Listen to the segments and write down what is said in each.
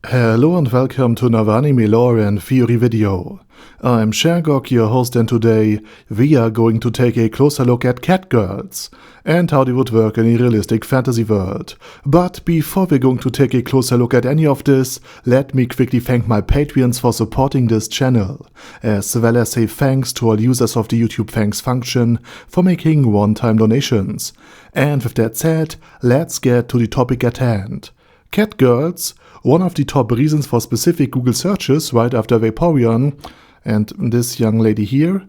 Hello and welcome to another anime lore and theory video. I'm Shergok, your host, and today we are going to take a closer look at Catgirls and how they would work in a realistic fantasy world. But before we're going to take a closer look at any of this, let me quickly thank my Patreons for supporting this channel, as well as say thanks to all users of the YouTube thanks function for making one-time donations. And with that said, let's get to the topic at hand. Catgirls, one of the top reasons for specific Google searches right after Vaporeon and this young lady here,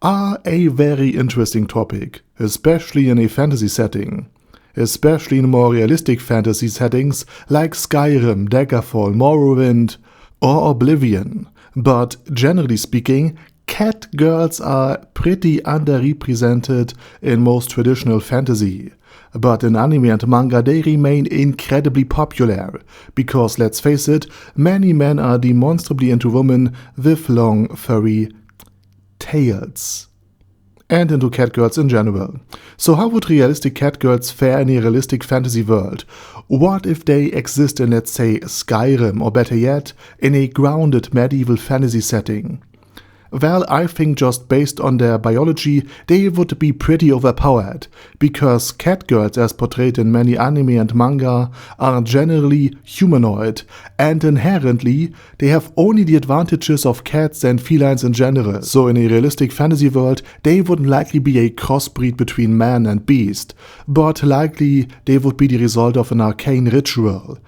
are a very interesting topic, especially in a fantasy setting. Especially in more realistic fantasy settings like Skyrim, Daggerfall, Morrowind or Oblivion. But generally speaking, Catgirls are pretty underrepresented in most traditional fantasy. But in anime and manga they remain incredibly popular, because let's face it, many men are demonstrably into women with long, furry tails. And into catgirls in general. So how would realistic catgirls fare in a realistic fantasy world? What if they exist in, let's say, Skyrim, or better yet, in a grounded medieval fantasy setting? Well, I think just based on their biology, they would be pretty overpowered, because catgirls as portrayed in many anime and manga are generally humanoid, and inherently they have only the advantages of cats and felines in general. So in a realistic fantasy world, they wouldn't likely be a crossbreed between man and beast, but likely they would be the result of an arcane ritual,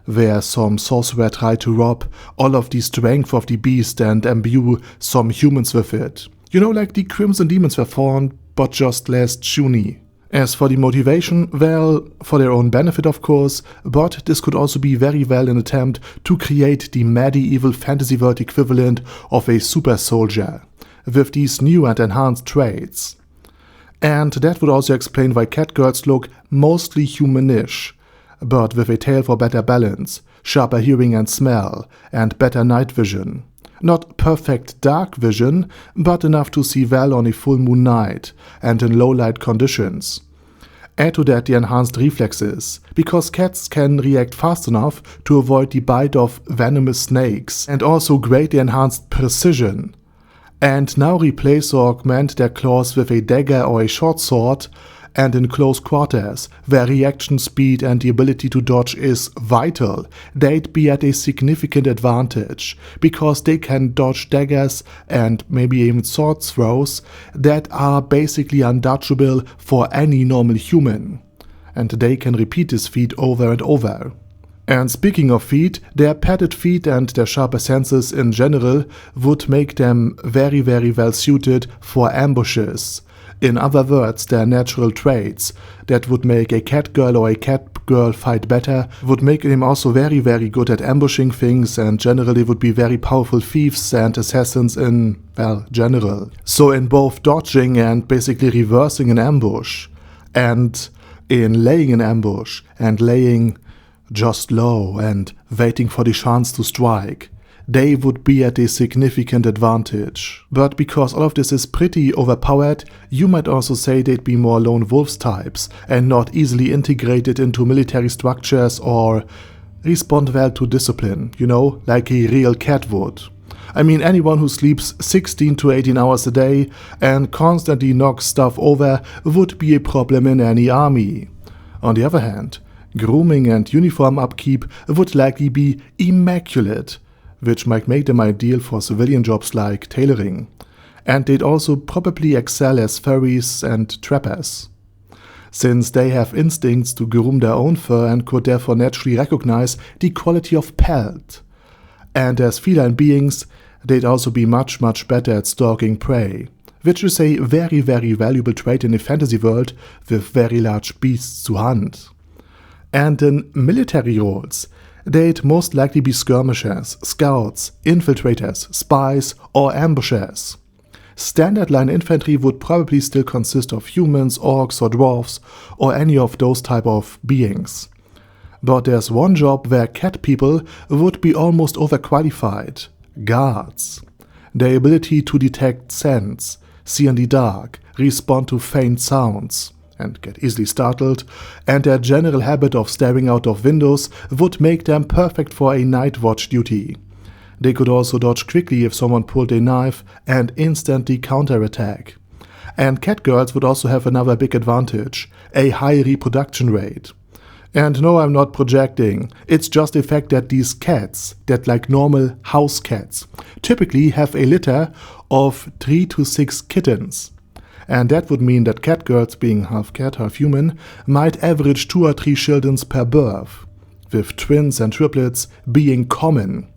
where some sorcerer tried to rob all of the strength of the beast and imbue some humans with it. You know, like the Crimson Demons were formed, but just less puny. As for the motivation, well, for their own benefit of course, but this could also be very well an attempt to create the medieval fantasy world equivalent of a super soldier, with these new and enhanced traits. And that would also explain why catgirls look mostly humanish, but with a tail for better balance, sharper hearing and smell, and better night vision. Not perfect dark vision, but enough to see well on a full moon night and in low light conditions. Add to that the enhanced reflexes, because cats can react fast enough to avoid the bite of venomous snakes, and also greatly enhanced precision. And now replace or augment their claws with a dagger or a short sword, and in close quarters, where reaction speed and the ability to dodge is vital, they'd be at a significant advantage, because they can dodge daggers and maybe even sword throws that are basically undodgeable for any normal human. And they can repeat this feat over and over. And speaking of feet, their padded feet and their sharper senses in general would make them very well suited for ambushes. In other words, their natural traits that would make a catgirl or a catgirl fight better would make them also very good at ambushing things, and generally would be very powerful thieves and assassins in, well, general. So in both dodging and basically reversing an ambush, and in laying an ambush and laying just low and waiting for the chance to strike, they would be at a significant advantage. But because all of this is pretty overpowered, you might also say they'd be more lone wolves types and not easily integrated into military structures or respond well to discipline, you know, like a real cat would. I mean, anyone who sleeps 16 to 18 hours a day and constantly knocks stuff over would be a problem in any army. On the other hand, grooming and uniform upkeep would likely be immaculate, which might make them ideal for civilian jobs like tailoring. And they'd also probably excel as furries and trappers, since they have instincts to groom their own fur and could therefore naturally recognize the quality of pelt. And as feline beings, they'd also be much better at stalking prey, which is a very valuable trait in a fantasy world with very large beasts to hunt. And in military roles, they'd most likely be skirmishers, scouts, infiltrators, spies, or ambushers. Standard line infantry would probably still consist of humans, orcs or dwarves, or any of those type of beings. But there's one job where cat people would be almost overqualified: guards. Their ability to detect scents, see in the dark, respond to faint sounds, and get easily startled, and their general habit of staring out of windows would make them perfect for a night watch duty. They could also dodge quickly if someone pulled a knife and instantly counterattack. And catgirls would also have another big advantage, a high reproduction rate. And no, I'm not projecting, it's just the fact that these cats, that like normal house cats, typically have a litter of 3 to 6 kittens. And that would mean that catgirls, being half cat, half human, might average 2 or 3 children per birth, with twins and triplets being common.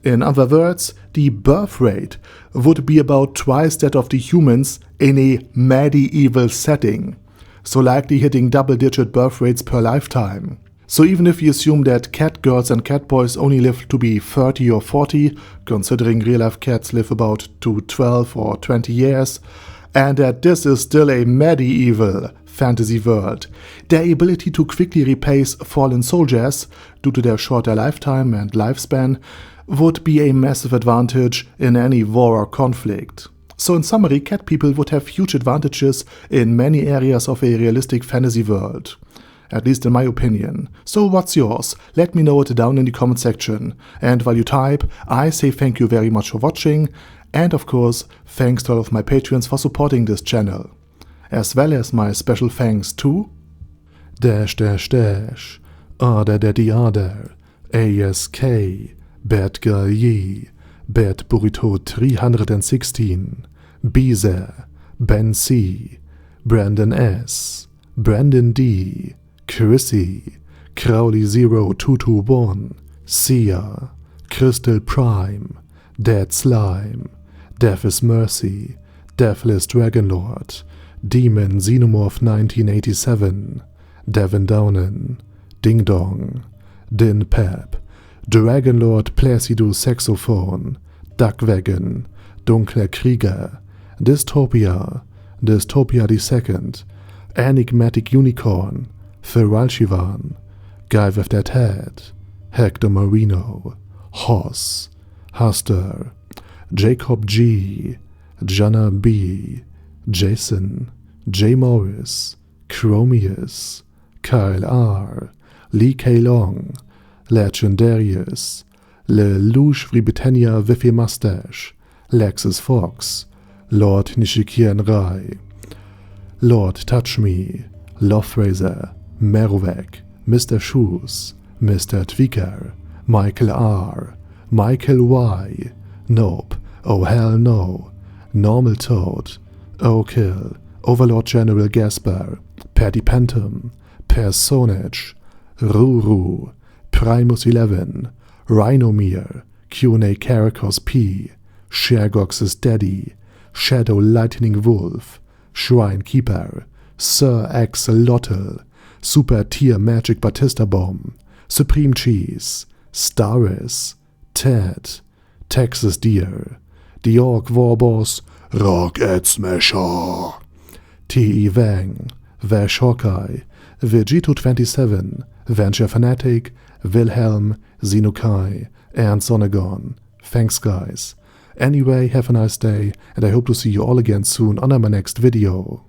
In other words, the birth rate would be about twice that of the humans in a medieval setting, so likely hitting double-digit birth rates per lifetime. So even if you assume that catgirls and catboys only live to be 30 or 40, considering real-life cats live about to 12 or 20 years, and that this is still a medieval fantasy world, their ability to quickly replace fallen soldiers due to their shorter lifetime and lifespan would be a massive advantage in any war or conflict. So in summary, cat people would have huge advantages in many areas of a realistic fantasy world. At least in my opinion. So what's yours? Let me know it down in the comment section. And while you type, I say thank you very much for watching, and of course, thanks to all of my patrons for supporting this channel. As well as my special thanks to Order Daddy Order, ASK, Bad Girl Yee, Bad Burrito 316, Beezer, Ben C, Brandon S, Brandon D, Chrissy, Crowley 0221, Sia, Crystal Prime, Dead Slime, Death is Mercy, Deathless Dragonlord, Demon Xenomorph 1987, Devin Downen, Ding Dong, Din Pep, Dragonlord Placido Saxophone, Duckwagon, Dunkler Krieger, Dystopia, Dystopia II, Enigmatic Unicorn, Feralchivan, Guy with That Head, Hector Marino, Hoss, Huster, Jacob G, Jana B, Jason, J. Morris, Chromius, Kyle R, Lee K. Long, Legendarius, Le Louche Britannia with a Mustache, Lexus Fox, Lord Nishikian Rai, Lord Touch Me, Loverazer, Merovec, Mr. Shoes, Mr. Tweaker, Michael R, Michael Y, Nope, Oh Hell No, Normal Toad, Oh Kill, Overlord General Gaspar, Paddy Pentum, Personage, Ruru, Primus 11, Rhinomere, Q&A Caracos P, Shergox's Daddy, Shadow Lightning Wolf, Shrine Keeper, Sir Axolotl, Super Tier Magic Batista Bomb, Supreme Cheese, Staris, Ted, Texas Deer, The Orc Warboss, Rocket Smasher, T.E. Wang, Vash Hawkeye, Vegito27, Venture Fanatic, Wilhelm, Xenokai, and Sonagon. Thanks guys. Anyway, have a nice day, and I hope to see you all again soon on my next video.